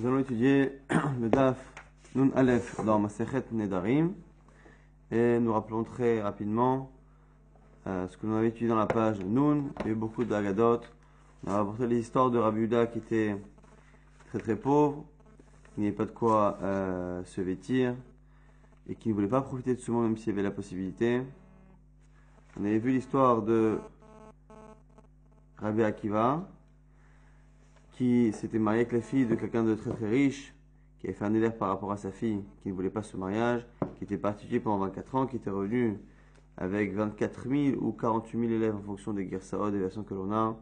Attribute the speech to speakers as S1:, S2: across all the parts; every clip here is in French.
S1: Nous allons étudier le Daf Nun Aleph dans Masechet Nedarim et nous rappelons très rapidement ce que nous avons étudié dans la page Nun. Il y a eu beaucoup d'Agadot. On a rapporté les histoires de Rabbi Yehuda qui était très très pauvre, qui n'avait pas de quoi se vêtir et qui ne voulait pas profiter de ce monde même s'il y avait la possibilité. On avait vu l'histoire de Rabbi Akiva qui s'était marié avec la fille de quelqu'un de très très riche, qui avait fait un élève par rapport à sa fille, qui ne voulait pas ce mariage, qui était parti pendant 24 ans, qui était revenu avec 24 000 ou 48 000 élèves en fonction des Gersaot, des versions que l'on a.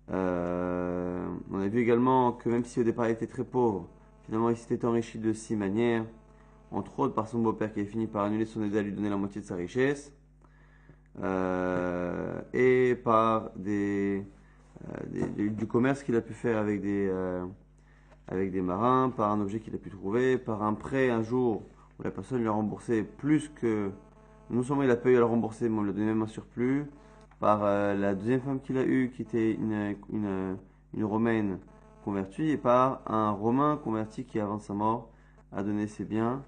S1: On a vu également que même si au départ il était très pauvre, finalement il s'était enrichi de 6 manières, entre autres par son beau-père qui avait fini par annuler son aide à lui donner la moitié de sa richesse, et par du commerce qu'il a pu faire avec des marins, par un objet qu'il a pu trouver, par un prêt un jour où la personne lui a remboursé plus que, non seulement il a pas eu à le rembourser, mais on lui a donné même un surplus, par la deuxième femme qu'il a eue qui était une Romaine convertie, et par un Romain converti qui avant sa mort a donné ses biens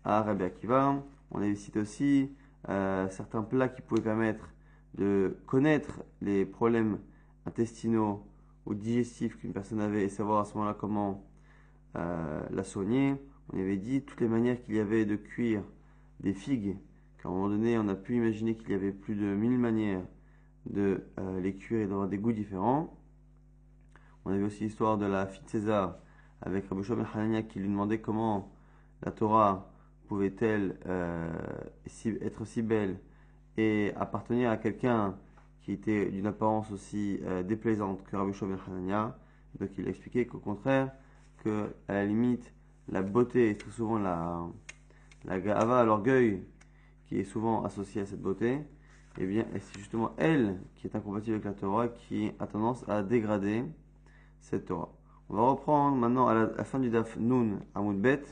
S1: à Rabbi Akiva. On avait cité aussi certains plats qui pouvaient permettre de connaître les problèmes intestinaux ou digestifs qu'une personne avait et savoir à ce moment-là comment la soigner. On avait dit toutes les manières qu'il y avait de cuire des figues, qu'à un moment donné on a pu imaginer qu'il y avait plus de 1000 manières de les cuire et d'avoir des goûts différents. On avait aussi l'histoire de la fille de César avec Rabbi Shua ben Hanania qui lui demandait comment la Torah pouvait-elle être si belle et appartenir à quelqu'un qui était d'une apparence aussi déplaisante que Rabbi Shua ben Hanania. Donc il a expliqué qu'au contraire, que à la limite, la beauté est très souvent la ga'ava, l'orgueil, qui est souvent associé à cette beauté, et bien c'est justement elle qui est incompatible avec la Torah qui a tendance à dégrader cette Torah. On va reprendre maintenant à la fin du Daf Nun Amud Bet,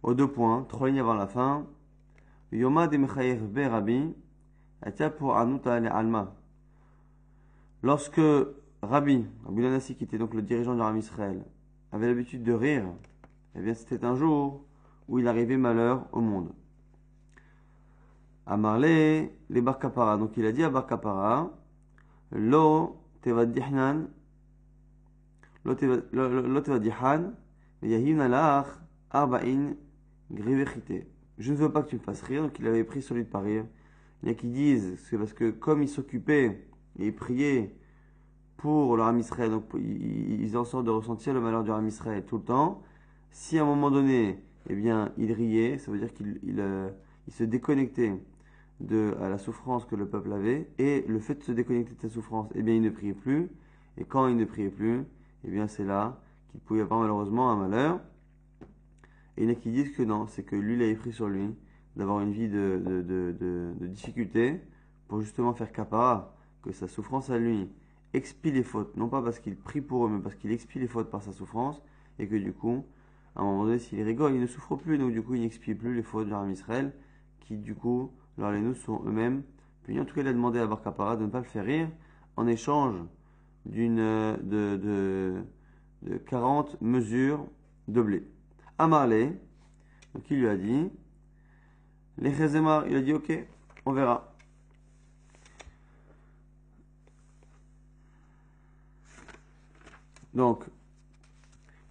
S1: aux 2 points, 3 lignes avant la fin. Yoma de Mechayer be Rabbi, Atia pour Anuta le Alma. Lorsque Rabbi Lanassi, qui était donc le dirigeant du Ram Israël, avait l'habitude de rire, eh bien c'était un jour où il arrivait malheur au monde. Amarle les Bar Kapara. Donc il a dit à Bar Kapara, Lo tevadihnan, Lo tevadihan, Yahin alach, Arba'in, Grivechite. Je ne veux pas que tu me fasses rire. Donc il avait pris celui de pas rire. Il y a qui disent c'est parce que comme il s'occupait et il priait pour le Ram Israël, donc ils en sortent de ressentir le malheur du Ram Israël tout le temps. Si à un moment donné, eh bien, il riait, ça veut dire qu'il se déconnectait de la souffrance que le peuple avait, et le fait de se déconnecter de sa souffrance, eh bien, il ne priait plus. Et quand il ne priait plus, eh bien, c'est là qu'il pouvait y avoir malheureusement un malheur. Et il y en a qui disent que non, c'est que lui, il avait pris sur lui d'avoir une vie de difficulté pour justement faire kapara, que sa souffrance à lui expie les fautes, non pas parce qu'il prie pour eux, mais parce qu'il expie les fautes par sa souffrance, et que du coup, à un moment donné, s'il rigole, il ne souffre plus, donc du coup, il n'expie plus les fautes du Ram Israël, qui du coup, alors les nous sont eux-mêmes punis. En tout cas, il a demandé à Bar Kapara de ne pas le faire rire, en échange de 40 mesures de blé. Amarle, donc il lui a dit, les Chezemar, il a dit ok, on verra. Donc,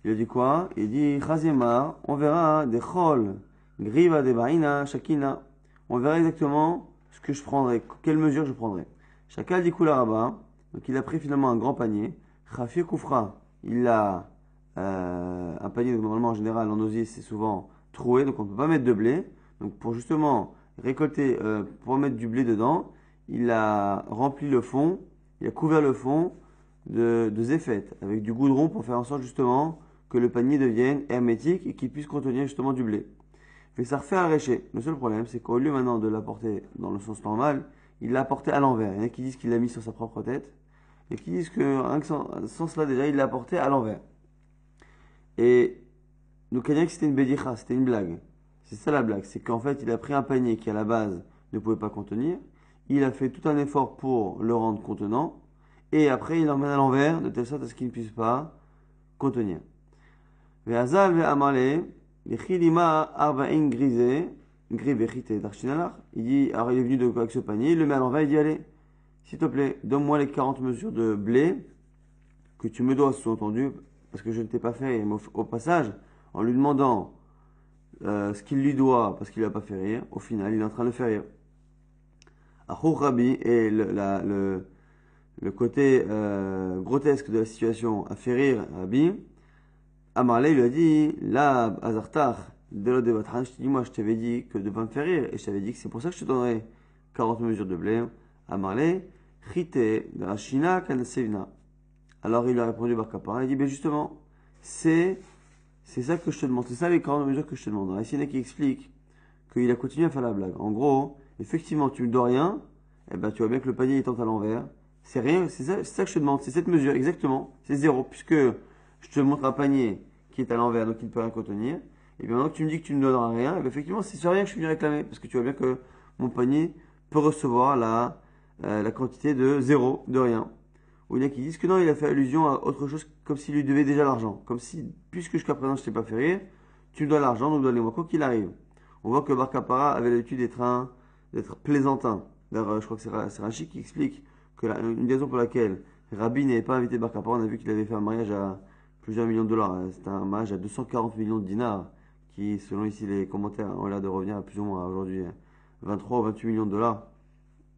S1: il a dit quoi? Il dit Chazemar, on verra des chol, griva de baina, shakina. On verra exactement ce que je prendrai, quelle mesure je prendrai. Chakal dit Koularaba, donc il a pris finalement un grand panier. Chafi Koufra, il a un panier, donc normalement en général en osier c'est souvent troué, donc on ne peut pas mettre de blé. Donc pour justement récolter, pour mettre du blé dedans, il a rempli le fond, il a couvert le fond de zéphet avec du goudron pour faire en sorte justement que le panier devienne hermétique et qu'il puisse contenir justement du blé. Mais ça refait arracher. Le seul problème, c'est qu'au lieu maintenant de l'apporter dans le sens normal, il l'a apporté à l'envers. Il y en a qui disent qu'il l'a mis sur sa propre tête, et qui disent que sans cela déjà, il l'a apporté à l'envers. Et nous croyons que c'était une bédicha, c'était une blague. C'est ça la blague, c'est qu'en fait, il a pris un panier qui à la base ne pouvait pas contenir, il a fait tout un effort pour le rendre contenant, et après il l'emmène à l'envers, de telle sorte à ce qu'il ne puisse pas cotonnière. Ve'azal ve'amale, vechilima arba'in grisé, grivechite d'archinalach. Il dit, alors il est venu avec ce panier, il le met à l'envers, il dit, allez, s'il te plaît, donne-moi les 40 mesures de blé que tu me dois, sous-entendu, parce que je ne t'ai pas fait, mais au passage, en lui demandant ce qu'il lui doit, parce qu'il ne l'a pas fait rire, au final, il est en train de le faire rire. Achou Rabbi, et le côté grotesque de la situation a fait rire Rabbi. Amarle lui a dit, là, Azartar, de l'autre de votre âge, je te dis, moi, je t'avais dit que de ne pas me faire rire, et je t'avais dit que c'est pour ça que je te donnerai 40 mesures de blé. Amarle, Chite, de la Shina, Kanasevna. Alors il lui a répondu Bar Kapara, il dit, ben justement, c'est ça que je te demande, c'est ça les 40 mesures que je te demande. Alors, ici, il y en a qui explique qu'il a continué à faire la blague. En gros, effectivement, tu ne me dois rien, eh ben, tu vois bien que le panier est à l'envers. C'est rien, c'est ça que je te demande, c'est cette mesure, exactement, c'est 0, puisque je te montre un panier qui est à l'envers, donc il ne peut rien contenir. Et bien maintenant que tu me dis que tu ne me donneras rien, et bien effectivement, c'est sur rien que je suis venu réclamer, parce que tu vois bien que mon panier peut recevoir la quantité de 0, de rien. Ou il y en a qui disent que non, il a fait allusion à autre chose, comme s'il lui devait déjà l'argent. Comme si, puisque jusqu'à présent je t'ai pas fait rire, tu me dois l'argent, donc donne-le-moi quoi qu'il arrive. On voit que Bar Kapara avait l'habitude d'être plaisantin. D'ailleurs, je crois que c'est Rachid qui explique que une raison pour laquelle Rabbi n'avait pas invité Bar Kapara, on a vu qu'il avait fait un mariage à plusieurs millions de dollars. C'était un mariage à 240 millions de dinars, qui, selon ici les commentaires, ont l'air de revenir à plus ou moins aujourd'hui 23 ou 28 millions de dollars.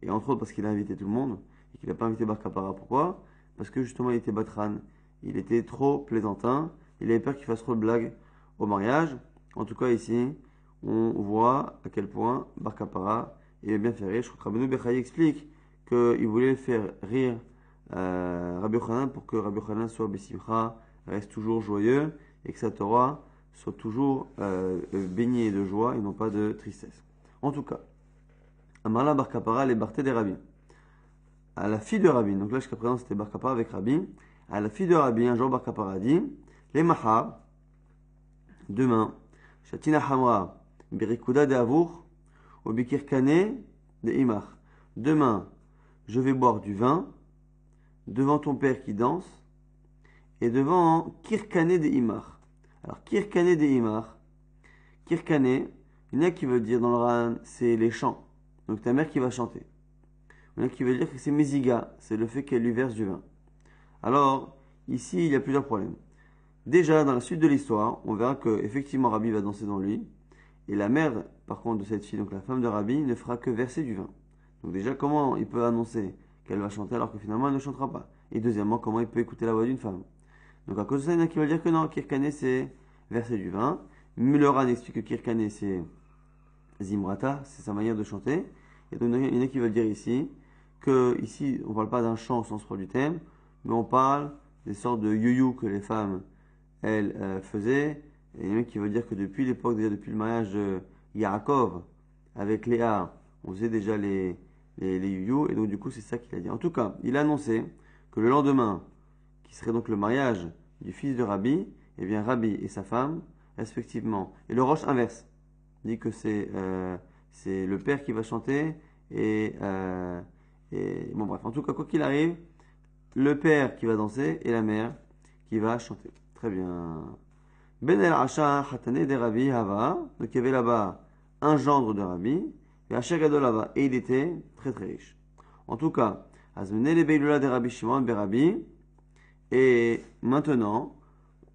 S1: Et entre autres parce qu'il a invité tout le monde et qu'il n'a pas invité Bar Kapara. Pourquoi? Parce que justement il était batran, il était trop plaisantin, il avait peur qu'il fasse trop de blagues au mariage. En tout cas ici, on voit à quel point Bar Kapara il bien fait rire. Je crois que Rabbeinu Bechaye explique qu'il voulait faire rire Rabbi Yochanan pour que Rabbi Yochanan soit Bessimcha, reste toujours joyeux et que sa Torah soit toujours baignée de joie et non pas de tristesse. En tout cas, Amarla Bar Kapara les Barthé des Rabbins. À la fille de Rabbi, donc là jusqu'à présent c'était Bar Kapara avec Rabbi, à la fille de Rabbi, un jour Bar Kapara dit, les Mahar, demain, Shatina Hamra, Birikuda de Avour, au Bikirkane de Imar. Demain, je vais boire du vin devant ton père qui danse et devant Kirkane de Imar. Alors Kirkane de Imar, Kirkane, il y en a qui veut dire dans le Ran, c'est les chants. Donc ta mère qui va chanter. Il y en a qui veut dire que c'est Meziga, c'est le fait qu'elle lui verse du vin. Alors, ici, il y a plusieurs problèmes. Déjà, dans la suite de l'histoire, on verra que effectivement Rabbi va danser dans lui. Et la mère, par contre, de cette fille, donc la femme de Rabbi, ne fera que verser du vin. Donc déjà, comment il peut annoncer qu'elle va chanter alors que finalement elle ne chantera pas? Et deuxièmement, comment il peut écouter la voix d'une femme? Donc à cause de ça, il y en a qui veulent dire que non, Kirkane c'est verser du vin. Mulleran explique que Kirkane c'est Zimrata, c'est sa manière de chanter. Et donc il y en a qui veulent dire ici que ici on ne parle pas d'un chant au sens propre du thème, mais on parle des sortes de you-you que les femmes elles faisaient. Et il y en a qui veulent dire que depuis l'époque, déjà depuis le mariage de Yaakov avec Léa, on faisait déjà les you-you, et donc du coup c'est ça qu'il a dit. En tout cas, il a annoncé que le lendemain, qui serait donc le mariage du fils de Rabbi, eh bien Rabbi et sa femme, respectivement, et le roche inverse, dit que c'est le père qui va chanter, et bon bref, en tout cas quoi qu'il arrive, le père qui va danser et la mère qui va chanter. Très bien. Ben el Asha Hatane de Rabbi Hava, donc il y avait là-bas un gendre de Rabbi, et Asher Gadol là-bas, et il était très très riche. En tout cas, Azmene le Beilula de Rabbi Shimon ben Rabbi, et maintenant,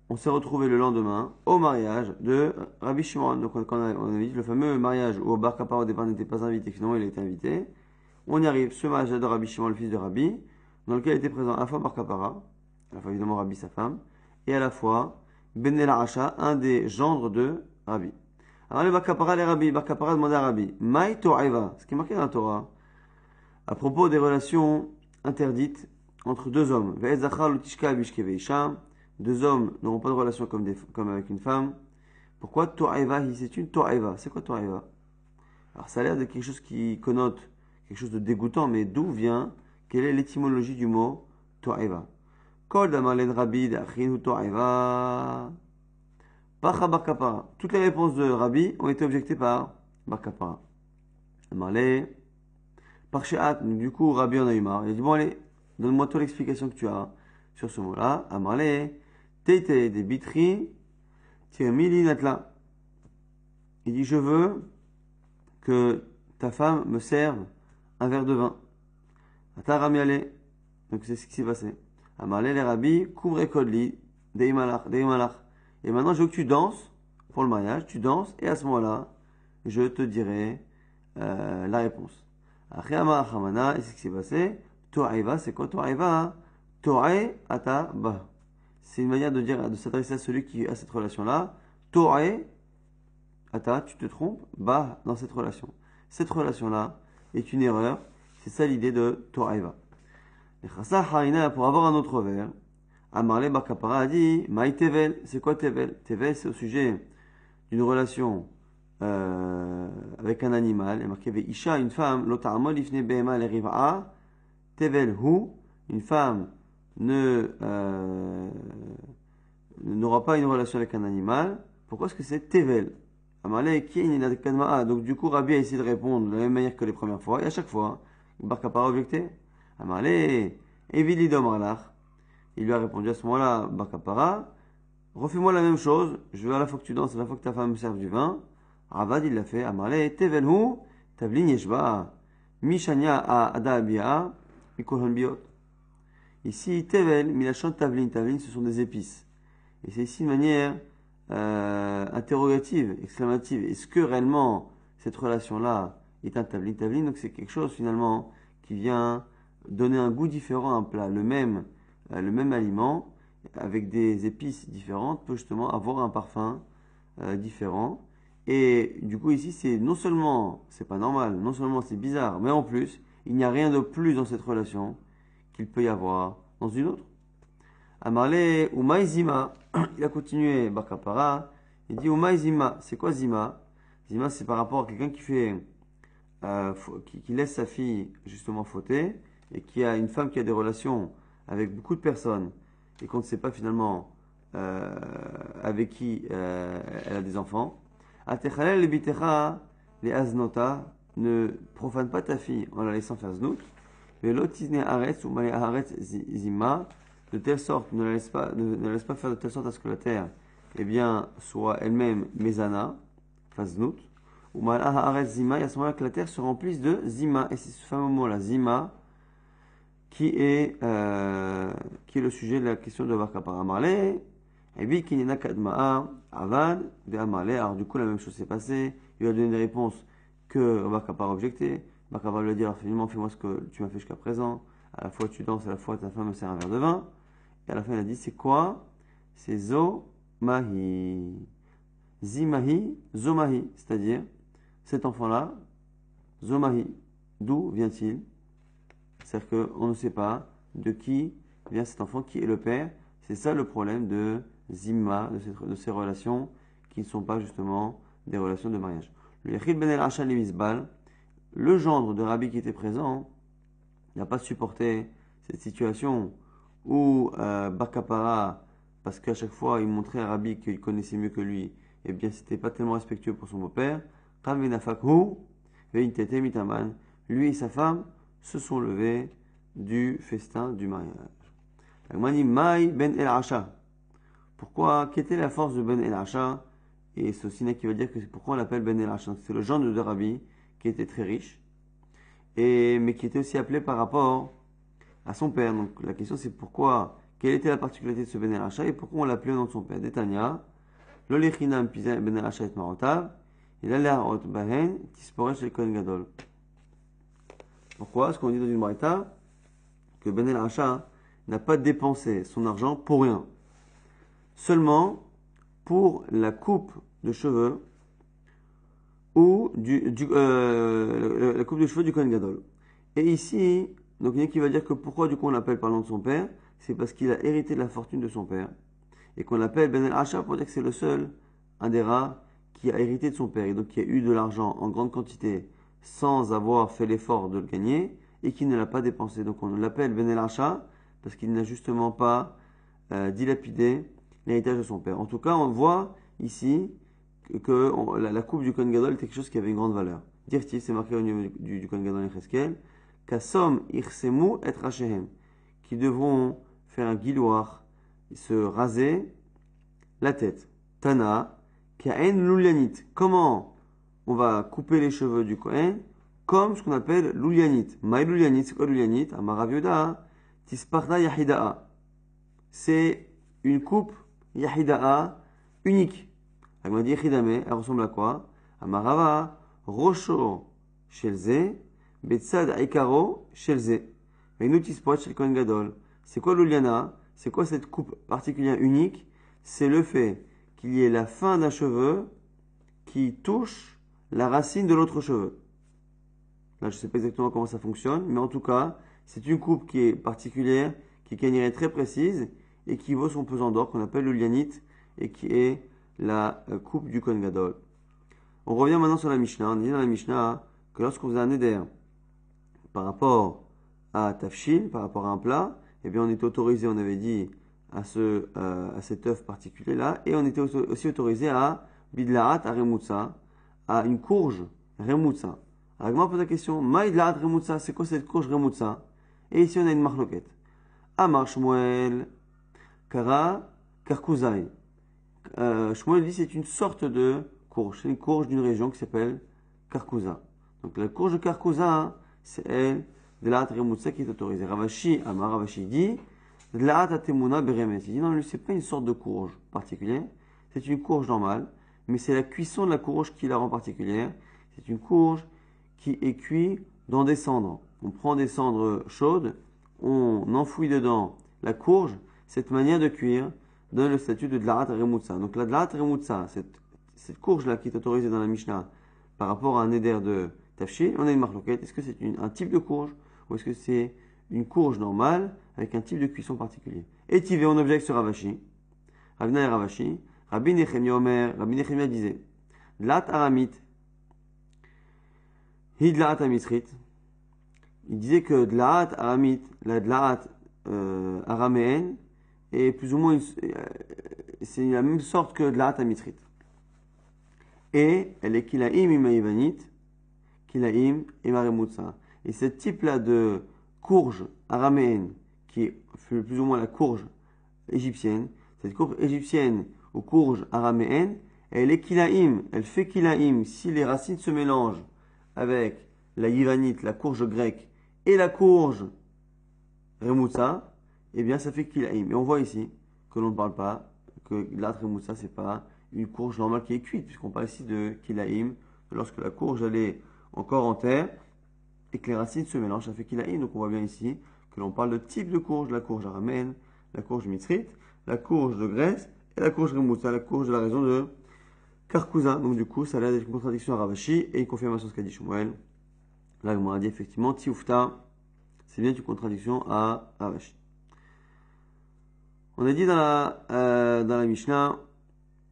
S1: on s'est retrouvé le lendemain au mariage de Rabbi Shimon. Donc on a dit le fameux mariage où Bar Kapara au départ n'était pas invité, finalement il a été invité. On y arrive, ce mariage de Rabbi Shimon, le fils de Rabbi, dans lequel était présent à la fois Bar Kapara, à la fois évidemment Rabbi sa femme, et à la fois Ben el Asha, un des gendres de Rabbi. Alors les Bar Kapara, les Rabbi, Bar Kapara demandait à Rabbi, Maï To'aiva, ce qui est marqué dans la Torah, à propos des relations interdites entre deux hommes. Deux hommes n'auront pas de relation comme avec une femme. Pourquoi To'aiva? C'est une To'aiva. C'est quoi To'aiva? Alors ça a l'air de quelque chose qui connote quelque chose de dégoûtant, mais d'où vient? Quelle est l'étymologie du mot To'aiva? Kol damalen Rabbi d'Achin To'aiva. Pacha Bar Kapara. Toutes les réponses de Rabbi ont été objectées par Bar Kapara. Amalé. Par Sheat, du coup, Rabbi en a eu marre. Il a dit, bon allez, donne-moi toi l'explication que tu as sur ce mot-là. Amalé. Tete des bitri, tirmili natla. Il dit, je veux que ta femme me serve un verre de vin. Ataramiale. Donc c'est ce qui s'est passé. Amalé les rabbi, couvre kodli, deimalach. Et maintenant je veux que tu danses pour le mariage, tu danses, et à ce moment-là, je te dirai la réponse. Après Amar Hamana, et c'est ce qui s'est passé. To'aiva, c'est quoi To'aiva? To'ai ata ba. C'est une manière de dire, de s'adresser à celui qui a cette relation-là. To'ai ata, tu te trompes, ba, dans cette relation. Cette relation-là est une erreur. C'est ça l'idée de To'aiva. Et Chassa Harina, pour avoir un autre verre, Amarle Bar Kapara a dit, Maï Tevel, c'est quoi Tevel? Tevel, c'est au sujet d'une relation avec un animal. Et marqué Isha, une femme, Lotarmol Ifne Behema le Riva'a, Tevel Hu, une femme n'aura pas une relation avec un animal. Pourquoi est-ce que c'est Tevel? Amarle Kin Kadma'a. Donc du coup, Rabbi a essayé de répondre de la même manière que les premières fois. Et à chaque fois, Bar Kapara a objecté. Amarle Evili Domarlach. Il lui a répondu à ce moment-là, Bar Kapara, refais-moi la même chose, je veux à la fois que tu danses, à la fois que ta femme me serve du vin. Ravad, il l'a fait. Amarle Tevelhu, Tavlin Yeshba, Mishania a Ada Abia, Mikohan Biot. Ici, Tevel, Milachon Tavlin. Tavlin, ce sont des épices. Et c'est ici une manière interrogative, exclamative. Est-ce que réellement cette relation-là est un Tavlin? Tavlin, donc c'est quelque chose finalement qui vient donner un goût différent à un plat. Le même aliment, avec des épices différentes, peut justement avoir un parfum différent. Et du coup, ici, c'est non seulement, c'est pas normal, non seulement c'est bizarre, mais en plus, il n'y a rien de plus dans cette relation qu'il peut y avoir dans une autre. Amarle Umay Zima, il a continué Bar Kapara, il dit Umay Zima, c'est quoi Zima? Zima, c'est par rapport à quelqu'un qui fait, qui laisse sa fille justement fauter, et qui a une femme qui a des relations avec beaucoup de personnes, et qu'on ne sait pas finalement avec qui elle a des enfants. Atechalel lebitecha les aznota, ne profane pas ta fille en la laissant faire znout. Velotizne aretz ou male aretz zima, de telle sorte, ne la laisse pas faire de telle sorte à ce que la terre, eh bien, soit elle-même mezana, fasse znout. Ou male aretz zima, et à ce moment-là que la terre se remplisse de zima, et c'est ce fameux mot-là, zima, qui est le sujet de la question de Bar Kapara. Amarle, et bien qu'il y en a kadma'a, avad, de Amarle. Alors du coup, la même chose s'est passée. Il lui a donné des réponses que Bar Kapara a objecté. Bar Kapara lui a dit, alors finalement, fais-moi ce que tu m'as fait jusqu'à présent. À la fois tu danses, à la fois ta femme me sert un verre de vin. Et à la fin, il a dit, c'est quoi? C'est Zomahi. Zimahi, Zomahi. C'est-à-dire, cet enfant-là, Zomahi, d'où vient-il? C'est-à-dire qu'on ne sait pas de qui vient cet enfant, qui est le père. C'est ça le problème de Zimma, de ces relations qui ne sont pas justement des relations de mariage. Le Yechid ben el Asha Levisbal, le gendre de Rabbi qui était présent, n'a pas supporté cette situation où Bar Kapara, parce qu'à chaque fois il montrait à Rabbi qu'il connaissait mieux que lui, eh bien c'était pas tellement respectueux pour son beau-père. Lui et sa femme se sont levés du festin du mariage. Agmani Maï ben El Asha. Pourquoi? Quelle était la force de Ben El Asha? Et c'est aussi qui va dire que c'est pourquoi on l'appelle Ben El Asha. C'est le gendre de Rabbi qui était très riche, mais qui était aussi appelé par rapport à son père. Donc la question c'est pourquoi, quelle était la particularité de ce Ben El Asha et pourquoi on l'appelait au nom de son père? Détania, Lolechinam Ben El Asha et Marotav, il allait à Hot Bahen, Tisporech el Kohen Gadol. Pourquoi? Parce qu'on dit dans une braïta que Ben El Asha n'a pas dépensé son argent pour rien. Seulement pour la coupe de cheveux ou la coupe de cheveux du Kohen Gadol. Et ici, donc il y en a qui va dire que pourquoi du coup on l'appelle par le nom de son père, c'est parce qu'il a hérité de la fortune de son père. Et qu'on l'appelle Ben El Asha pour dire que c'est le seul, un des rares, qui a hérité de son père et donc qui a eu de l'argent en grande quantité sans avoir fait l'effort de le gagner et qui ne l'a pas dépensé. Donc on l'appelle Ben El Asha parce qu'il n'a justement pas dilapidé l'héritage de son père. En tout cas, on voit ici que la coupe du Kohen Gadol était quelque chose qui avait une grande valeur. Dirti, c'est marqué au niveau du Kohen Gadol et Cheskel, Kassom irsemu et rachehem, qui devront faire un guilloir, se raser la tête. Tana, Kaen Loulianit. Comment on va couper les cheveux du Kohen? Comme ce qu'on appelle Loulianit. Maï Loulianit, c'est quoi Loulianit? Amaravioda, Tisparna Yahidaa. C'est une coupe Yahidaa unique. Elle m'a dit Yahidame, elle ressemble à quoi? Amarava, Rocho, Shelze, Betsad Aikaro, Shelze. Et nous Tispot, Shel Kohen Gadol. C'est quoi l'Uliana? C'est quoi cette coupe particulière unique? C'est le fait qu'il y ait la fin d'un cheveu qui touche la racine de l'autre cheveu. Là, je ne sais pas exactement comment ça fonctionne, mais en tout cas, c'est une coupe qui est particulière, qui est une très précise et qui vaut son pesant d'or, qu'on appelle le lianite, et qui est la coupe du Kohen Gadol. On revient maintenant sur la Mishnah. On dit dans la Mishnah que lorsqu'on faisait un éder par rapport à Tafshil, par rapport à un plat, eh bien on était autorisé, on avait dit, à cet œuf particulier-là, et on était aussi autorisé à Bidlaat, à Remutsa, à une courge Remutsa. Alors moi, pose la question, Maïdlaat Remutsa, c'est quoi cette courge Remutsa? Et ici on a une marloquette. Amar Shmuel, Kara, Karkuzai. Shmuel dit c'est une sorte de courge, c'est une courge d'une région qui s'appelle Karkuza. Donc la courge de Karkuza, c'est elle, Dlaat Remutsa qui est autorisée. Ravashi, Amar Ravashi dit, Dlaat Atemuna Beremes. Il dit non, c'est pas une sorte de courge particulière, c'est une courge normale, mais c'est la cuisson de la courge qui la rend particulière. C'est une courge qui est cuite dans des cendres. On prend des cendres chaudes, on enfouit dedans la courge. Cette manière de cuire donne le statut de Dlaat Remutsa. Donc la Dlaat Remutsa, cette courge-là qui est autorisée dans la Mishnah par rapport à un éder de Tafshil, on a une marloquette. Est-ce que c'est un type de courge ou est-ce que c'est une courge normale avec un type de cuisson particulier? Et Tivé, on objecte sur Ravashi. Ravina et Ravashi. Rabbi Nechemia Omer, Rabbi Nechemia disait Dlaat Aramit, Hi Dlaat Amitrit. Il disait que Dlaat Aramit, la Dlaat araméenne, est plus ou moins c'est la même sorte que Dlaat Amitrit. Et elle est Kilaim Imaïvanit, Kilaim Imaremutsa. Et ce type-là de courge araméenne, qui est plus ou moins la courge égyptienne, cette courge égyptienne ou courge araméenne, elle est Kilaim, elle fait Kilaim. Si les racines se mélangent avec la Yivanite, la courge grecque, et la courge Remutsa, eh bien ça fait Kilaim. Et on voit ici que l'on ne parle pas, que la Remutsa, c'est pas une courge normale qui est cuite, puisqu'on parle ici de Kilaim, lorsque la courge elle est encore en terre, et que les racines se mélangent, ça fait Kilaim. Donc on voit bien ici que l'on parle de type de courge, la courge araméenne, la courge mitrite, la courge de Grèce, et la courge Remutsa, la courge de la région de Karkuza. Donc du coup, ça a l'air d'être une contradiction à Ravashi et une confirmation de ce qu'a dit Shmuel. Là, on a dit effectivement, Tioufta, c'est bien une contradiction à Ravashi. On a dit dans la Mishnah,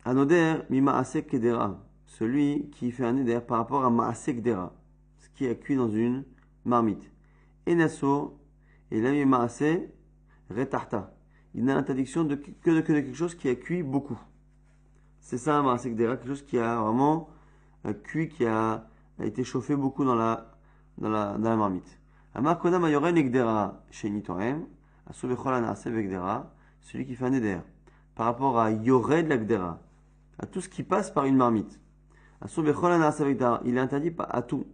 S1: Anoder mi ma'asek kedera, celui qui fait un éder par rapport à ma'asek kedera, ce qui est cuit dans une marmite. Et nasso, et là, mi ma'asek retarta. Il n'a l'interdiction que de quelque chose qui a cuit beaucoup. C'est ça un ma'asek kedera, quelque chose qui a vraiment cuit, qui a été chauffé beaucoup dans la marmite. Amar kodam ayoren ekdera shenitoem, aso bechol anase vekdera, celui qui fait un éder par rapport à yored l'akdera, à tout ce qui passe par une marmite. Aso bechol anase vekdera, il est interdit à tout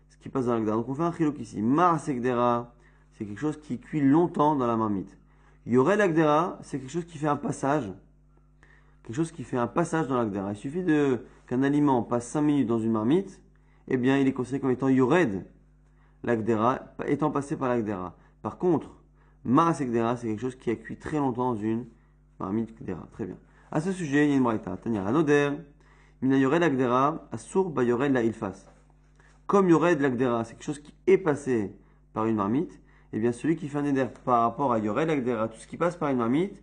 S1: ce qui passe dans l'akdera. Donc on fait un chiluk ici. Ma'asekdera, c'est quelque chose qui cuit longtemps dans la marmite. Yored l'akdera, c'est quelque chose qui fait un passage. Quelque chose qui fait un passage dans l'akdera. Il suffit qu'un aliment passe 5 minutes dans une marmite, eh bien il est considéré comme étant yored l'akdera, étant passé par l'akdera. Par contre, ma'asekdera, c'est quelque chose qui a cuit très longtemps dans une marmite kdera. Très bien. À ce sujet, il y a une braïta. Tanya anoder, mina yored l'akdera, asur ba yored la ilfas. Comme yored l'akdera, c'est quelque chose qui est passé par une marmite, eh bien celui qui fait un éder par rapport à yored l'akdera, tout ce qui passe par une marmite,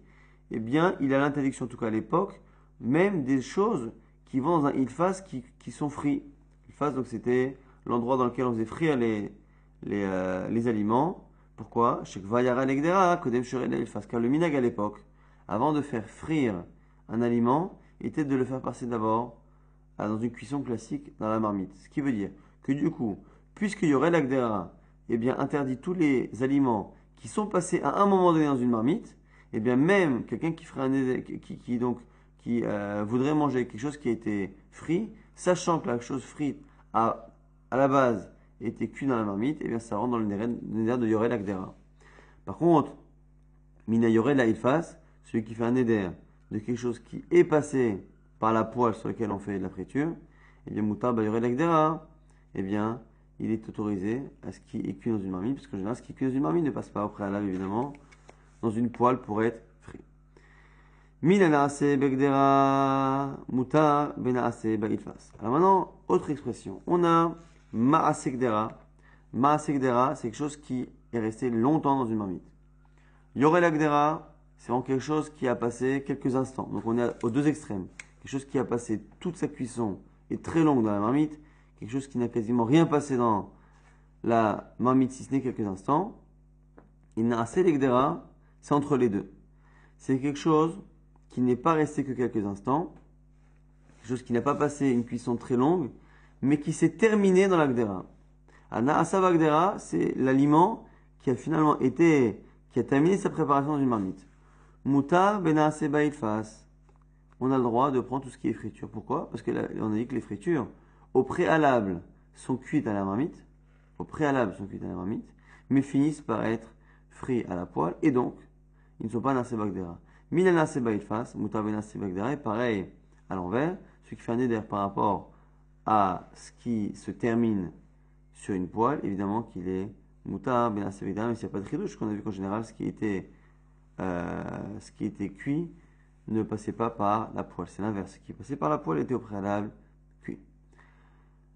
S1: eh bien il a l'interdiction, en tout cas à l'époque, même des choses qui vont dans un ilfas qui sont frits. Ilfas, donc c'était l'endroit dans lequel on faisait frire les aliments. Pourquoi? Car le minag à l'époque, avant de faire frire un aliment, était de le faire passer d'abord dans une cuisson classique dans la marmite. Ce qui veut dire que du coup, puisqu'il y aurait l'agdera, eh bien interdit tous les aliments qui sont passés à un moment donné dans une marmite, eh bien même quelqu'un qui ferait qui donc qui voudrait manger quelque chose qui a été frit, sachant que la chose frite à la base était cuite dans la marmite, et bien ça rentre dans le néder de Yored Agdera. Par contre, Mina Yored la Ilfas, celui qui fait un néder de quelque chose qui est passé par la poêle sur laquelle on fait de la friture, et bien Moutar ba Yored Agdera, et bien il est autorisé à ce qui est cuit dans une marmite, parce qu'en général, ce qui est cuit dans une marmite ne passe pas au préalable, évidemment, dans une poêle pour être frit. Minaase begdera mutar benaase bailfas. Alors maintenant, autre expression. On a maasegdera. Maasegdera, c'est quelque chose qui est resté longtemps dans une marmite. Yorelagdera, c'est vraiment quelque chose qui a passé quelques instants. Donc on est aux deux extrêmes. Quelque chose qui a passé toute sa cuisson et très longue dans la marmite. Quelque chose qui n'a quasiment rien passé dans la marmite si ce n'est quelques instants. Et naaselegdera, c'est entre les deux. C'est quelque chose qui n'est pas resté que quelques instants, quelque chose qui n'a pas passé une cuisson très longue, mais qui s'est terminé dans l'agdera. Naasava agdera, c'est l'aliment qui a finalement été, qui a terminé sa préparation dans une marmite. Mutar benaase bailfas. On a le droit de prendre tout ce qui est friture. Pourquoi? Parce qu'on a dit que les fritures, au préalable, sont cuites à la marmite, mais finissent par être frites à la poêle, et donc, ils ne sont pas naase bagdera. Milana seba ilfas, mutar benase bagdera, et pareil à l'envers, ce qui fait un éder par rapport à ce qui se termine sur une poêle, évidemment qu'il est mutar benase bagdera, mais s'il n'y a pas de chidouche, qu'on a vu qu'en général, ce qui était cuit ne passait pas par la poêle. C'est l'inverse. Ce qui passait par la poêle était au préalable cuit.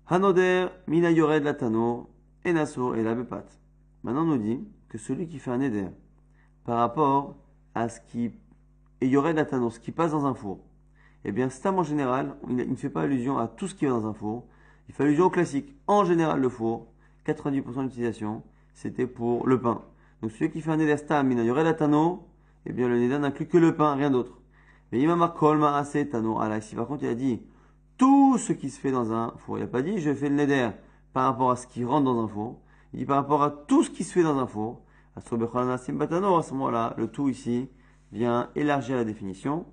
S1: Hanoder, mina yored latano, enasur et la bepat. Maintenant, on nous dit que celui qui fait un éder par rapport à ce qui et yored latano, ce qui passe dans un four, eh bien, stam en général, il ne fait pas allusion à tout ce qui va dans un four. Il fait allusion au classique. En général, le four, 90% de l'utilisation, c'était pour le pain. Donc, celui qui fait un éder stam, mina yored latano, eh bien, le néder n'inclut que le pain, rien d'autre. Mais imamar kol ma'ase tano ala. Ici, par contre, il a dit tout ce qui se fait dans un four. Il n'a pas dit je fais le néder par rapport à ce qui rentre dans un four. Il dit par rapport à tout ce qui se fait dans un four. À ce moment-là, le tout ici vient élargir la définition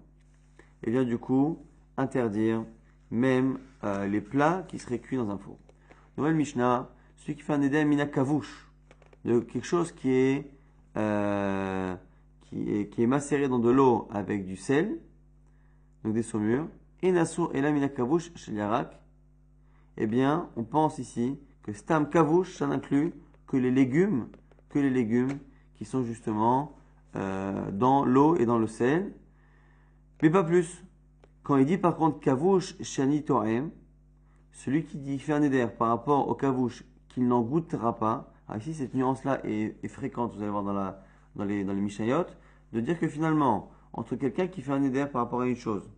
S1: et vient du coup interdire même les plats qui seraient cuits dans un four. Nouvelle Mishnah, celui qui fait un néder mina kavouche, de quelque chose qui est macéré dans de l'eau avec du sel, donc des saumures, et Nassour et la mina kavouche chez l'Irak, eh bien, on pense ici que stam kavouche, ça n'inclut que les légumes qui sont justement dans l'eau et dans le sel, mais pas plus. Quand il dit par contre kavouche shani to'em, celui qui dit fait un éder par rapport au kavouche qu'il n'en goûtera pas, alors ici cette nuance-là est fréquente, vous allez voir dans les Mishnayot, de dire que finalement, entre quelqu'un qui fait un éder par rapport à une chose,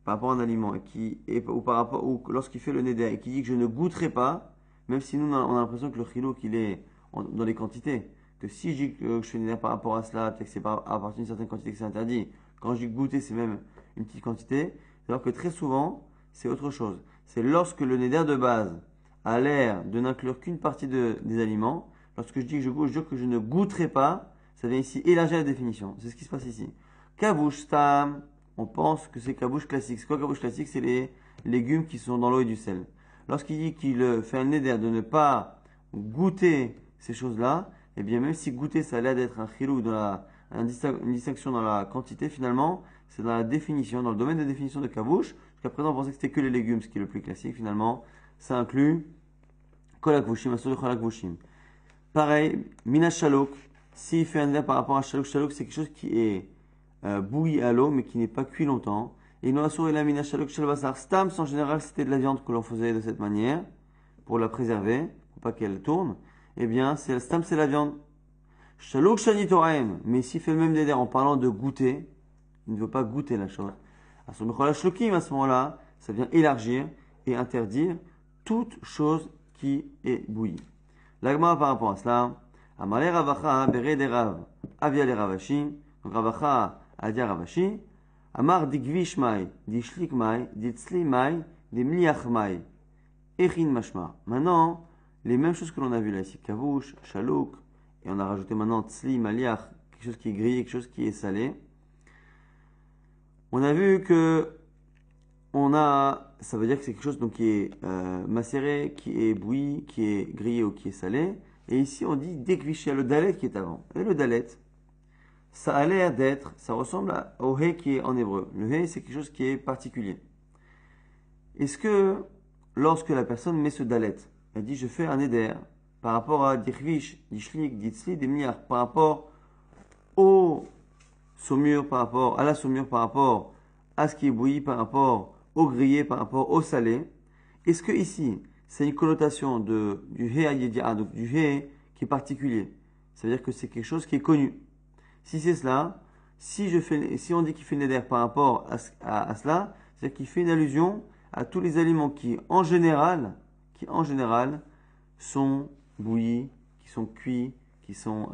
S1: par rapport à un aliment, ou lorsqu'il fait le néder et qui dit que je ne goûterai pas, même si nous on a l'impression que le chilou qu'il est dans les quantités, que si je dis que je fais néder par rapport à cela, que c'est à partir d'une certaine quantité que c'est interdit, quand je dis goûter c'est même une petite quantité, alors que très souvent c'est autre chose. C'est lorsque le néder de base a l'air de n'inclure qu'une partie des aliments, lorsque je dis que je jure que je ne goûterai pas, ça vient ici élargir la définition. C'est ce qui se passe ici. Kavouche stam, on pense que c'est kavouche classique. C'est quoi kavouche classique? C'est les légumes qui sont dans l'eau et du sel. Lorsqu'il dit qu'il fait un néder de ne pas goûter ces choses-là, eh bien même si goûter ça a l'air d'être un chilou, une distinction dans la quantité, finalement, c'est dans la définition, dans le domaine de définition de kavouche. Jusqu'à présent, on pensait que c'était que les légumes, ce qui est le plus classique. Finalement, ça inclut kolakvushim, asur de kolakvushim. Pareil, mina shalouk, s'il fait un néder par rapport à shalouk, shalouk c'est quelque chose qui est bouilli à l'eau mais qui n'est pas cuit longtemps. Et nous assurons la mina shalouk shalbasar stams, en général c'était de la viande que l'on faisait de cette manière pour la préserver, pour pas qu'elle tourne. Eh bien, stam c'est la viande. Shalouk shani toraim, mais s'il fait le même néder en parlant de goûter, il ne veut pas goûter la chose. À ce moment-là, ça vient élargir et interdire toute chose qui est bouillie. L'agma par rapport à cela, Amalé Ravacha bere de Rav, Avia le Ravashi, donc Ravacha a dit à Ravashi, Amar digvish mai, dishlik mai, ditzli mai, dimliach mai, echin mashma. Maintenant, les mêmes choses que l'on a vues là ici, kavouche, chalouk, et on a rajouté maintenant tzli, maliach, quelque chose qui est grillé, quelque chose qui est salé. On a vu que ça veut dire que c'est quelque chose donc, qui est macéré, qui est bouilli, qui est grillé ou qui est salé. Et ici, on dit dékviché, le dalet qui est avant. Et le dalet, ça a l'air d'être, ça ressemble au hé qui est en hébreu. Le hé, c'est quelque chose qui est particulier. Est-ce que, lorsque la personne met ce dalet, elle dit je fais un éder par rapport à dirvish, dishlik, ditzli, demniar, par rapport au saumure, par rapport à la saumure, par rapport à ce qui est bouilli, par rapport au grillé, par rapport au salé, est-ce que ici, c'est une connotation du hé ayédia, donc du hé qui est particulier? Ça veut dire que c'est quelque chose qui est connu. Si c'est cela, si on dit qu'il fait neder par rapport à cela, c'est-à-dire qu'il fait une allusion à tous les aliments qui en général sont bouillis, qui sont cuits, qui sont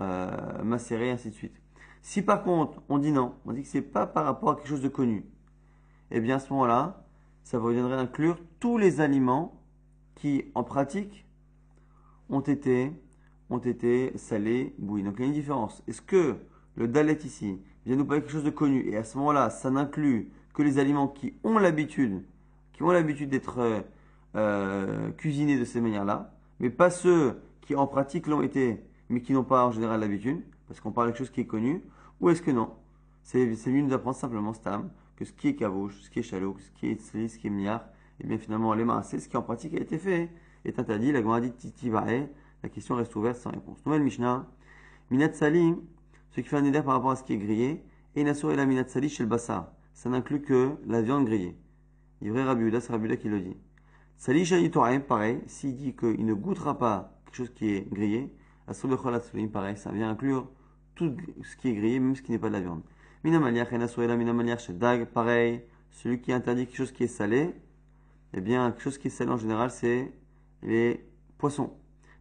S1: macérés, ainsi de suite. Si par contre on dit non, on dit que c'est pas par rapport à quelque chose de connu, eh bien à ce moment-là, ça reviendrait inclure tous les aliments qui en pratique ont été salés, bouillis. Donc il y a une différence. Est-ce que le dalet ici vient nous parler de quelque chose de connu et à ce moment-là, ça n'inclut que les aliments qui ont l'habitude d'être cuisinés de ces manières-là, mais pas ceux qui en pratique l'ont été, mais qui n'ont pas en général l'habitude, parce qu'on parle de quelque chose qui est connu, ou est-ce que non? C'est mieux de nous apprendre simplement, Stam, que ce qui est kavouche, ce qui est chalouk, ce qui est tzli, ce qui est mniar, et bien finalement les maasé, ce qui en pratique a été fait, est interdit. La Gemara dit titivae, la question reste ouverte sans réponse. Nouvelle Mishnah, minat salim, ce qui fait un éder par rapport à ce qui est grillé, et nasur et la minat sali chez le bassar. Ça n'inclut que la viande grillée. Livré Rabbi Yehuda, c'est Rabbi Yehuda qui le dit. Sali shani toraim, pareil, s'il dit qu'il ne goûtera pas quelque chose qui est grillé, asur bechol atsulim, pareil, ça vient inclure tout ce qui est grillé, même ce qui n'est pas de la viande. Minamaliach et nasur et la minamaliach chez dag, pareil, celui qui interdit quelque chose qui est salé, eh bien, quelque chose qui est salé en général, c'est les poissons.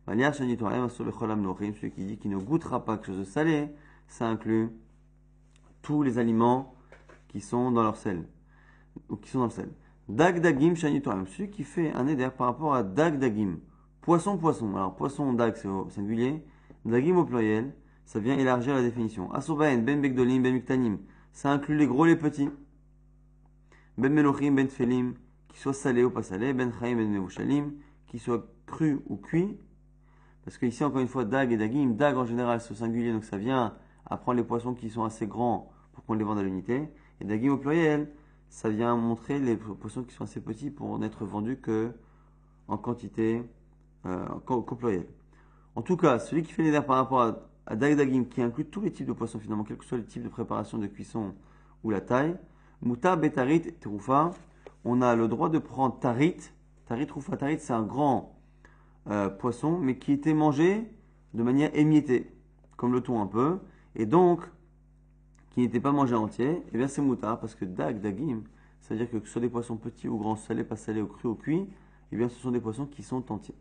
S1: Maliach shani toraim, asur bechol amnochim, celui qui dit qu'il ne goûtera pas quelque chose de salé, ça inclut tous les aliments qui sont dans leur sel, ou qui sont dans le sel. Dag dagim shani toraim, celui qui fait un éder par rapport à dag dagim, poisson. Alors poisson dag c'est au singulier, dagim au pluriel, ça vient élargir la définition. Asobaen ben begdolim ben miktanim, ça inclut les gros les petits. Ben melochim ben tfelim, qui soient salés ou pas salés, ben chaim ben mevushalim, qui soient crus ou cuits. Parce que ici encore une fois dag et dagim, dag en général c'est au singulier, donc ça vient à prendre les poissons qui sont assez grands pour qu'on les vende à l'unité. Et dagim au pluriel, ça vient montrer les poissons qui sont assez petits pour n'être vendus que en quantité qu'au pluriel. En tout cas, celui qui fait les par rapport à dag dagim, qui inclut tous les types de poissons finalement, quel que soit le type de préparation, de cuisson ou la taille, muta betarit terufa, on a le droit de prendre tarit. Tarit rufa, tarit c'est un grand poisson, mais qui était mangé de manière émiettée, comme le thon un peu, et donc qui n'était pas mangé entier, et bien c'est muta, parce que dag, dagim, c'est-à-dire que ce soit des poissons petits ou grands, salés, pas salés, ou crus ou cuits, et bien ce sont des poissons qui sont entiers.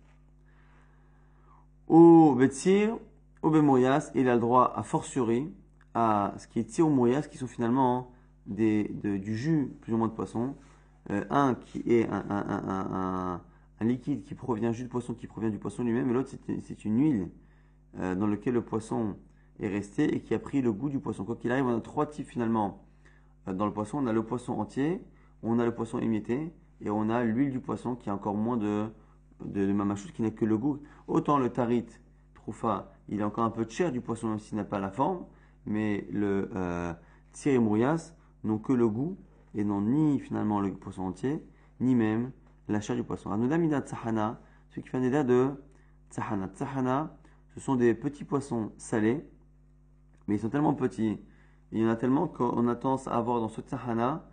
S1: Au betsir, au bemoyas, il a le droit à fortiori à ce qui est tir ou moyas, qui sont finalement du jus plus ou moins de poisson, un qui est un liquide qui provient, jus de poisson qui provient du poisson lui-même, et l'autre c'est une huile dans laquelle le poisson est resté et qui a pris le goût du poisson. Quoi qu'il arrive, on a trois types finalement dans le poisson. On a le poisson entier, on a le poisson émietté et on a l'huile du poisson qui a encore moins de mamachous, qui n'a que le goût. Autant le tarit, troufa, il a encore un peu de chair du poisson même s'il n'a pas la forme, mais le tsir et mourias n'ont que le goût et n'ont ni finalement le poisson entier, ni même la chair du poisson. Anodamida tsahana, ce qui fait un état de tsahana. Tsahana, ce sont des petits poissons salés, mais ils sont tellement petits, il y en a tellement qu'on a tendance à avoir dans ce tsahana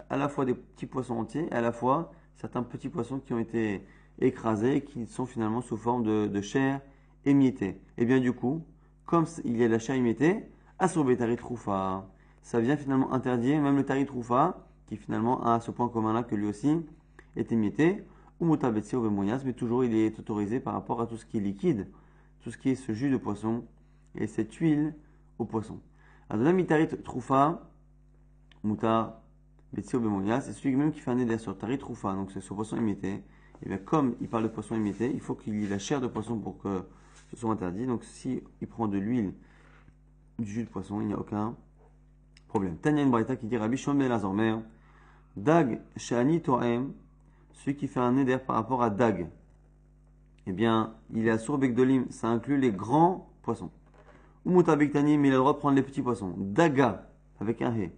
S1: à la fois des petits poissons entiers, et à la fois certains petits poissons qui ont été écrasés, qui sont finalement sous forme de chair émiettée. Et bien du coup, comme il y a de la chair émiettée, asobe tarit rufa, ça vient finalement interdire même le tarit rufa, qui finalement a ce point commun là que lui aussi est émietté, ou mutabetsi ou bemoyas, mais toujours il est autorisé par rapport à tout ce qui est liquide, tout ce qui est ce jus de poisson et cette huile au poisson. Adonam tarit trufa, muta betsi ou bemoyas, c'est celui même qui fait un éder sur tarit trufa, donc c'est ce poisson émietté. Et bien comme il parle de poisson émietté, il faut qu'il y ait la chair de poisson pour que ce soit interdit. Donc si il prend de l'huile, du jus de poisson, il n'y a aucun Problème. Tanya une braïta qui dit Rabbi Shimon ben Elazar Omer, Dag Shani Toem, celui qui fait un éder par rapport à Dag, eh bien, il est à Sour Begdolim, ça inclut les grands poissons. Ou Mutabektanim, il a le droit de prendre les petits poissons. Daga, avec un He.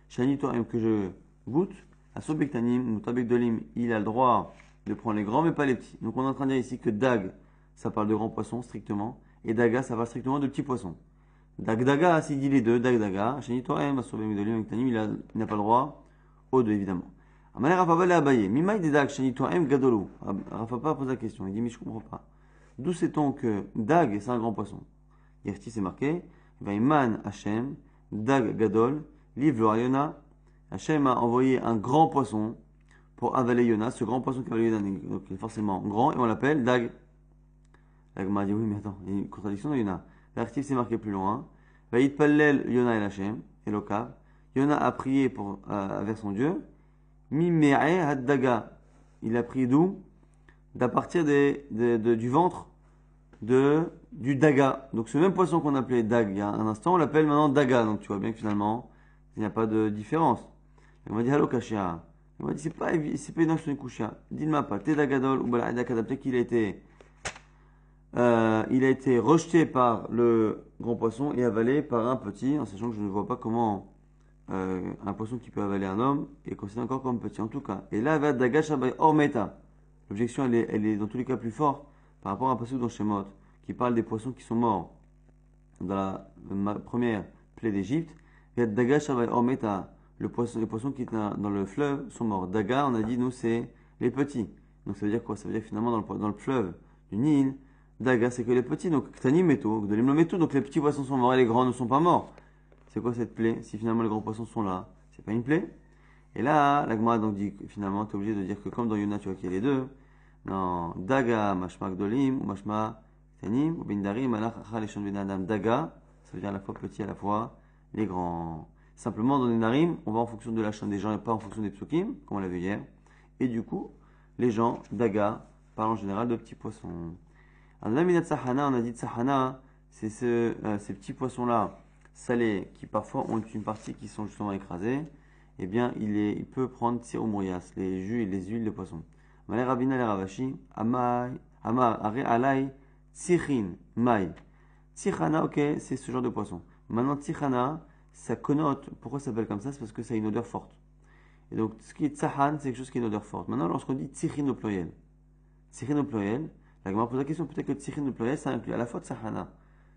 S1: Shani Toem, que je goûte, à Sour Begtanim, Mutabekdolim, il a le droit de prendre les grands, mais pas les petits. Donc, on est en train de dire ici que Dag, ça parle de grands poissons, strictement, et Daga, ça parle strictement de petits poissons. Dag Daga, s'il dit les deux, Dag Daga, Shani Toem, à Sour Begdolim, Begtanim, il n'a pas le droit aux deux, évidemment. Amané Rafa va abaye. Mimaï de Dag, Shani Toem, Gadolo. Rafa pas pose la question. Il dit, mais je comprends pas. D'où sait-on que Dag, c'est un grand poisson? Yerti, c'est marqué. Vaiman Hashem, Dag Gadol, livre Yona. Hashem a envoyé un grand poisson pour avaler Yona. Ce grand poisson qui a avalé Yona, donc il est forcément grand, et on l'appelle Dag. Dag m'a dit, oui, mais attends, il y a une contradiction dans Yona. L'article, c'est marqué plus loin. Vaït Pallel Yona el Hashem, Elokav. Yona a prié vers son Dieu. Mime'e Haddaga. Il a pris d'où? D'à partir du ventre du Daga. Donc ce même poisson qu'on appelait Dag il y a un instant, on l'appelle maintenant Daga. Donc tu vois bien que finalement, il n'y a pas de différence. Il m'a dit Hallo Kashia. Il m'a dit c'est pas évident que ce soit une Kushia. Dis-moi pas, t'es Dagadol ou Bala'adaka, peut-être qu'il a été rejeté par le grand poisson et avalé par un petit, en sachant que je ne vois pas comment un poisson qui peut avaler un homme est considéré encore comme petit en tout cas. Et là, Daga Shabai Ormeta. L'objection, elle est dans tous les cas plus forte par rapport à un passage dans Shemot qui parle des poissons qui sont morts dans la première plaie d'Égypte. Daga Shabai Ormeta. Les poissons qui étaient dans le fleuve sont morts. Daga, on a dit, nous, c'est les petits. Donc ça veut dire quoi? Ça veut dire que finalement, dans le fleuve du Nil, Daga, c'est que les petits. Donc, Ktani Meto, Gdolim lo Meto. Donc les petits poissons sont morts et les grands ne sont pas morts. C'est quoi cette plaie? Si finalement les grands poissons sont là, c'est pas une plaie. Et là, la Gemara donc dit que finalement, tu es obligé de dire que comme dans Yona, tu vois qu'il y a les deux. Non, Daga, Mashma Gdolim, ou Mashma Ktanim, ou Bindari, Malach, Achal, Eshon Ben Adam. Daga, ça veut dire à la fois petit, à la fois les grands. Simplement, dans les Narim, on va en fonction de la chaîne des gens et pas en fonction des psukim, comme on l'a vu hier. Et du coup, les gens, Daga, parlent en général de petits poissons. Alors, la Minat Sahana, on a dit Sahana, c'est ces petits poissons-là, salés, qui parfois ont une partie qui sont justement écrasés, eh bien, il peut prendre tir ou mourias, les jus et les huiles de poisson. Malé Rabina le Ravashi, Amar, Are Alay, Tichin, Mai. Tichana, ok, c'est ce genre de poisson. Maintenant, Tichana, ça connote, pourquoi ça s'appelle comme ça? C'est parce que ça a une odeur forte. Et donc, ce qui est Tsahan, c'est quelque chose qui a une odeur forte. Maintenant, lorsqu'on dit Tichin au pluriel, la Gemara pose la question, peut-être que Tichin au pluriel, ça inclut à la fois Tsahana,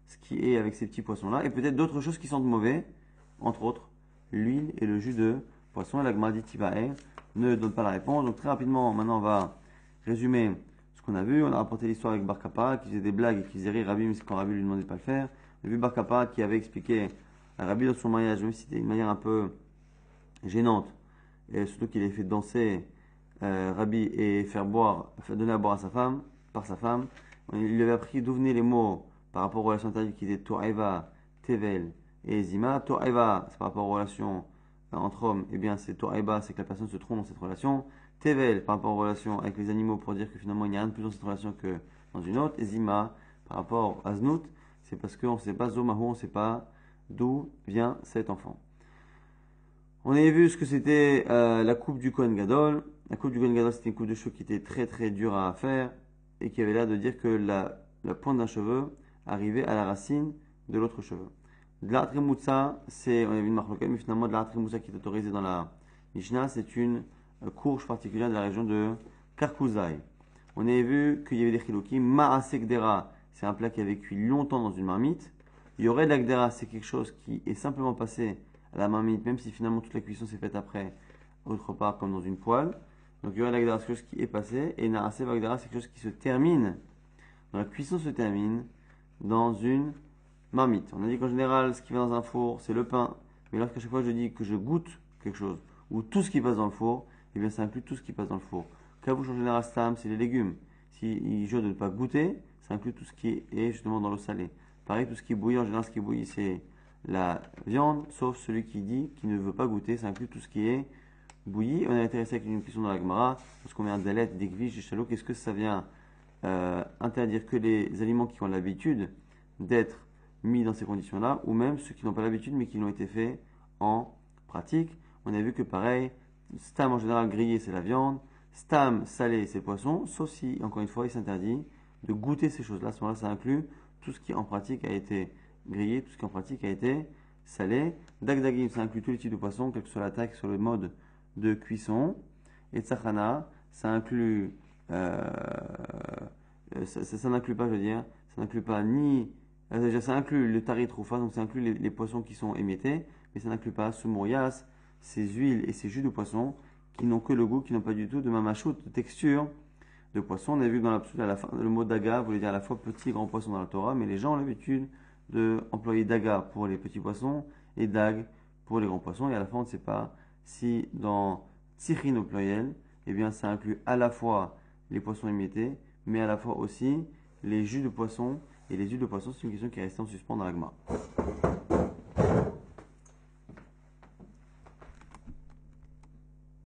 S1: ce qui est avec ces petits poissons-là, et peut-être d'autres choses qui sentent mauvais, entre autres l'huile et le jus de poisson. Et la Gemara dit Tibaer ne donne pas la réponse. Donc très rapidement, maintenant on va résumer ce qu'on a vu. On a rapporté l'histoire avec Bar Kappa qui faisait des blagues et qui faisait rire Rabbi, mais quand Rabbi lui demandait de pas le faire. On a vu Bar Kappa qui avait expliqué à Rabbi dans son mariage, même si c'était une manière un peu gênante, et surtout qu'il avait fait danser Rabbi et donner à boire à sa femme, par sa femme. Il lui avait appris d'où venaient les mots par rapport aux relations interdites qui étaient To'eva, Tevel et Zima. To'eva, c'est par rapport aux relations entre hommes, et bien c'est To'eva, c'est que la personne se trompe dans cette relation. Tevel, par rapport aux relations avec les animaux, pour dire que finalement il n'y a rien de plus dans cette relation que dans une autre. Et Zima, par rapport à Znout, c'est parce qu'on ne sait pas Zomahu, on ne sait pas d'où vient cet enfant. On avait vu ce que c'était la coupe du Kohen Gadol. La coupe du Kohen Gadol, c'était une coupe de cheveux qui était très très dure à faire et qui avait l'air de dire que la pointe d'un cheveu arrivait à la racine de l'autre cheveu. De l'Atrimutsa, on a vu une marque, mais finalement de l'Atrimutsa qui est autorisée dans la Mishnah, c'est une courge particulière de la région de Karkouzaï. On avait vu qu'il y avait des chilokim. Ma'asekdera, c'est un plat qui avait cuit longtemps dans une marmite. Il y aurait de l'agdera, c'est quelque chose qui est simplement passé à la marmite, même si finalement toute la cuisson s'est faite après, autre part comme dans une poêle. Donc il y aurait de l'agdera, c'est quelque chose qui est passé. Et Naase Vagdera, c'est quelque chose qui se termine. Donc la cuisson se termine dans une marmite. On a dit qu'en général, ce qui va dans un four, c'est le pain. Mais lorsqu'à chaque fois je dis que je goûte quelque chose, ou tout ce qui passe dans le four, eh bien ça inclut tout ce qui passe dans le four. Kabouche en général, stam, c'est les légumes. Si je ne veux pas goûter, ça inclut tout ce qui est justement dans l'eau salée. Pareil, tout ce qui bouillit, en général, ce qui bouillit, c'est la viande, sauf celui qui dit qu'il ne veut pas goûter, ça inclut tout ce qui est bouilli. On est intéressé avec une question dans la Gemara, lorsqu'on met un dalet, des gvish, des chalouk, est-ce que ça vient interdire que les aliments qui ont l'habitude d'être mis dans ces conditions-là, ou même ceux qui n'ont pas l'habitude mais qui l'ont été faits en pratique. On a vu que pareil, stam en général grillé c'est la viande, stam salé c'est le poisson, sauf si, encore une fois, il s'interdit de goûter ces choses-là. À ce moment-là, ça inclut tout ce qui en pratique a été grillé, tout ce qui en pratique a été salé. Dagdagim, ça inclut tous les types de poissons, quelle que soit la taille, quel que soit le mode de cuisson. Et tsachana, ça inclut, ça n'inclut pas, je veux dire, ça n'inclut pas ni, déjà ça inclut le tari troufa, donc ça inclut les poissons qui sont émiettés, mais ça n'inclut pas sumourias, ces huiles et ces jus de poisson qui n'ont que le goût, qui n'ont pas du tout de mamachout, de texture de poisson. On a vu que dans l'absolu, à la fin, le mot daga voulait dire à la fois petit et grand poisson dans la Torah, mais les gens ont l'habitude d'employer daga pour les petits poissons et dag pour les grands poissons. Et à la fin, on ne sait pas si dans tsirin au pluriel, eh bien, ça inclut à la fois les poissons émiettés, mais à la fois aussi les jus de poisson. Et les jus de poisson, c'est une question qui est restée en suspens dans l'agma.